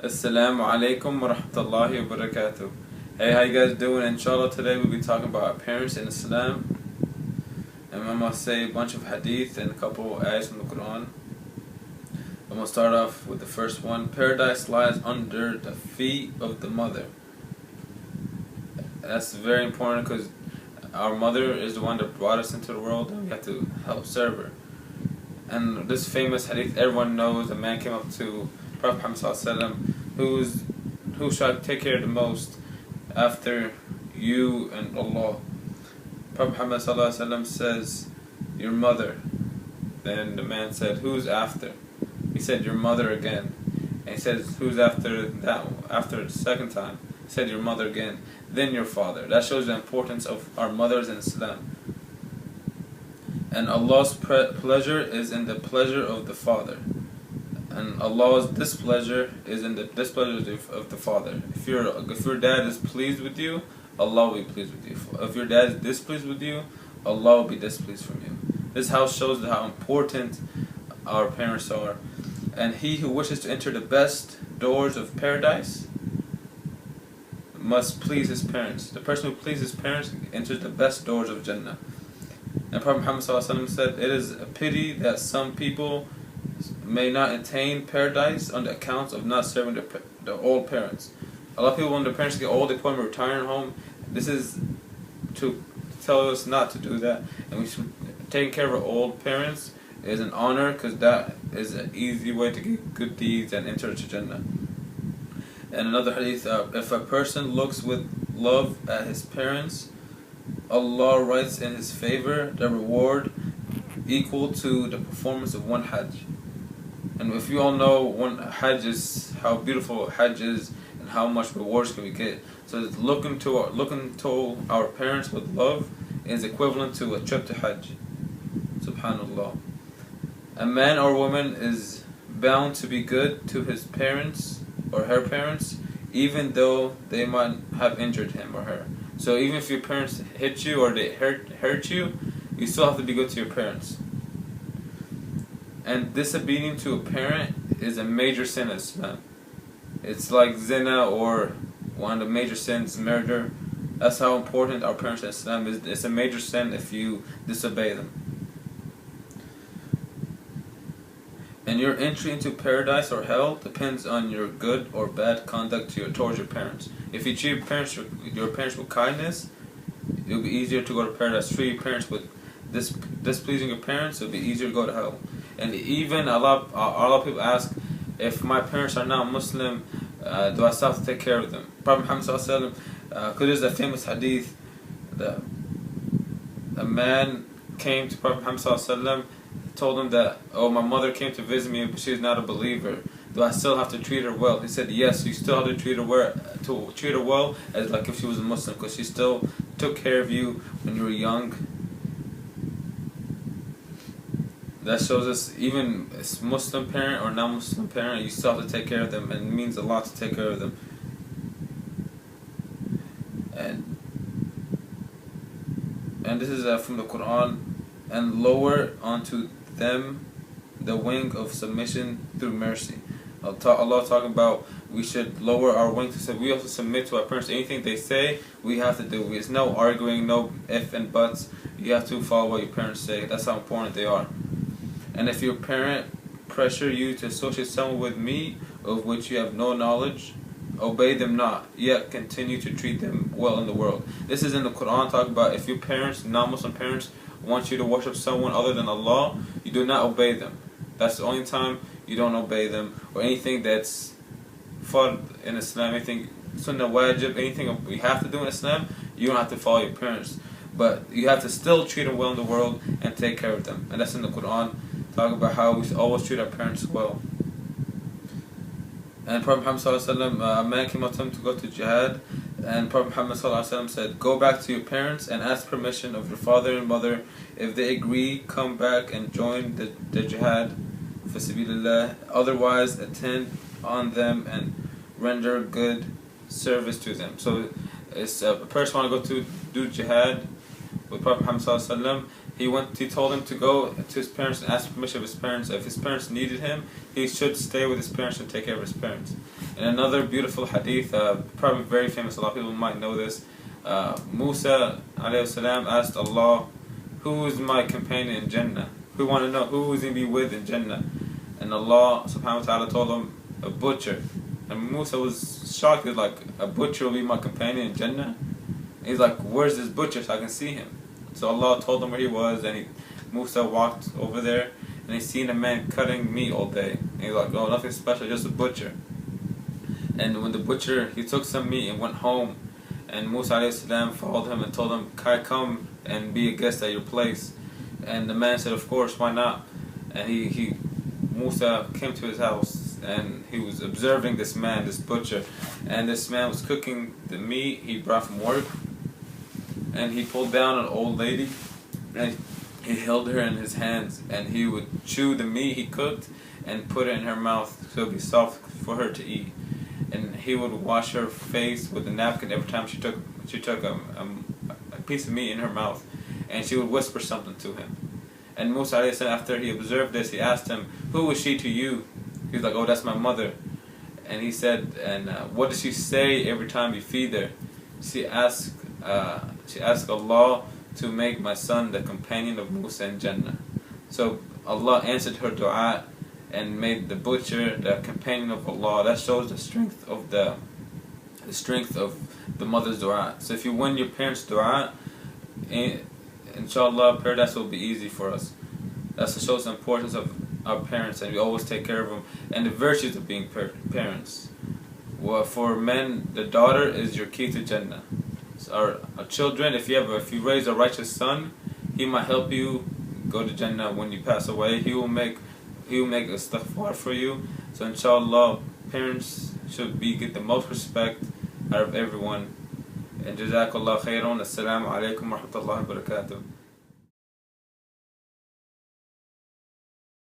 Assalamu alaikum wa rahmatullahi wa barakatuh. Hey, how you guys doing? Inshallah, today we'll be talking about our parents in Islam. And I'm going to say a bunch of hadith and a couple ayahs from the Quran. I'm going to start off with the first one. Paradise lies under the feet of the mother. That's very important because our mother is the one that brought us into the world and we have to help serve her. And this famous hadith everyone knows, a man came up to Prophet Muhammad who should I take care of the most after you and Allah? Prophet Muhammad says, your mother. Then the man said, who's after? He said, your mother again. And he says, who's after that? After the second time, he said, your mother again. Then your father. That shows the importance of our mothers in Islam. And Allah's pleasure is in the pleasure of the father. And Allah's displeasure is in the displeasure of the father. If your dad is pleased with you, Allah will be pleased with you. If your dad is displeased with you, Allah will be displeased from you. This house shows how important our parents are. And he who wishes to enter the best doors of paradise must please his parents. The person who pleases his parents enters the best doors of Jannah. And Prophet Muhammad said, it is a pity that some people may not attain paradise on the account of not serving the old parents. A lot of people, when their parents get old, they put them in a retirement home. This is to tell us not to do that. And we should take care of our old parents is an honor, because that is an easy way to get good deeds and enter to Jannah. And another hadith, if a person looks with love at his parents, Allah writes in his favor the reward equal to the performance of one Hajj. And if you all know, one Hajj is how beautiful Hajj is and how much rewards can we get. So looking to our parents with love is equivalent to a trip to Hajj. Subhanallah. A man or woman is bound to be good to his parents or her parents, even though they might have injured him or her. So even if your parents hit you or they hurt you, you still have to be good to your parents. And disobedience to a parent is a major sin in Islam. It's like zina, or one of the major sins, murder. That's how important our parents in Islam is. It's a major sin if you disobey them. And your entry into paradise or hell depends on your good or bad conduct towards your parents. If you treat your parents with kindness, it'll be easier to go to paradise. Treat your parents with displeasing your parents, it'll be easier to go to hell. And even a lot of people ask, if my parents are not Muslim, do I still have to take care of them? Prophet Muhammad because there's a famous hadith that a man came to Prophet Muhammad, told him that, oh, my mother came to visit me, but she's not a believer. Do I still have to treat her well? He said, yes, you still have to treat her well as like if she was a Muslim, because she still took care of you when you were young. That shows us, even a Muslim parent or non-Muslim parent, you still have to take care of them, and it means a lot to take care of them. And this is from the Quran. And lower onto them the wing of submission through mercy. Allah talking about we should lower our wing to say we have to submit to our parents. Anything they say, we have to do. There's no arguing, no if and buts. You have to follow what your parents say. That's how important they are. And if your parent pressure you to associate someone with me of which you have no knowledge, obey them not, yet continue to treat them well in the world. This is in the Quran, talking about if your parents, non-Muslim parents, want you to worship someone other than Allah, you do not obey them. That's the only time you don't obey them. Or anything that's fard in Islam, anything sunnah wajib, anything we have to do in Islam, you don't have to follow your parents. But you have to still treat them well in the world and take care of them. And that's in the Quran, talking about how we should always treat our parents well. And Prophet Muhammad a man came up to him to go to jihad, and Prophet Muhammad said, go back to your parents and ask permission of your father and mother. If they agree, come back and join the jihad for sabilillah. Otherwise, attend on them and render good service to them. So if a person want to go to do jihad with Prophet Muhammad, he told him to go to his parents and ask permission of his parents. If his parents needed him, he should stay with his parents and take care of his parents. In another beautiful hadith, probably very famous, a lot of people might know this, Musa alayhi salam asked Allah, who is my companion in Jannah? We want to know who is going to be with in Jannah. And Allah subhanahu wa ta'ala told him, a butcher. And Musa was shocked. He's like, a butcher will be my companion in Jannah? He's like, where's this butcher so I can see him? So Allah told him where he was, and Musa walked over there, and he seen a man cutting meat all day. And he's like, oh, nothing special, just a butcher. And when the butcher, he took some meat and went home, and Musa alayhi salam followed him and told him, can I come and be a guest at your place? And the man said, of course, why not? And Musa came to his house, and he was observing this man, this butcher, and this man was cooking the meat he brought from work, and he pulled down an old lady, and he held her in his hands, and he would chew the meat he cooked and put it in her mouth so it would be soft for her to eat. And he would wash her face with a napkin every time she took a piece of meat in her mouth, and she would whisper something to him. And Musa alayhi salam, after he observed this, he asked him, who is she to you? He was like, oh, that's my mother. And he said, and what does she say every time you feed her? She asked Allah to make my son the companion of Musa in Jannah. So Allah answered her dua and made the butcher the companion of Allah. That shows the strength of the mother's dua. So if you win your parents' dua, inshallah, paradise will be easy for us. That shows the importance of our parents, and we always take care of them, and the virtues of being parents. Well, for men, the daughter is your key to Jannah. So our children, if you raise a righteous son, he might help you go to Jannah when you pass away. He will make istighfar for you. So inshallah, parents should get the most respect out of everyone. And jazakallah khairan. Assalamu alaikum wa rahmatullahi wa barakatuh.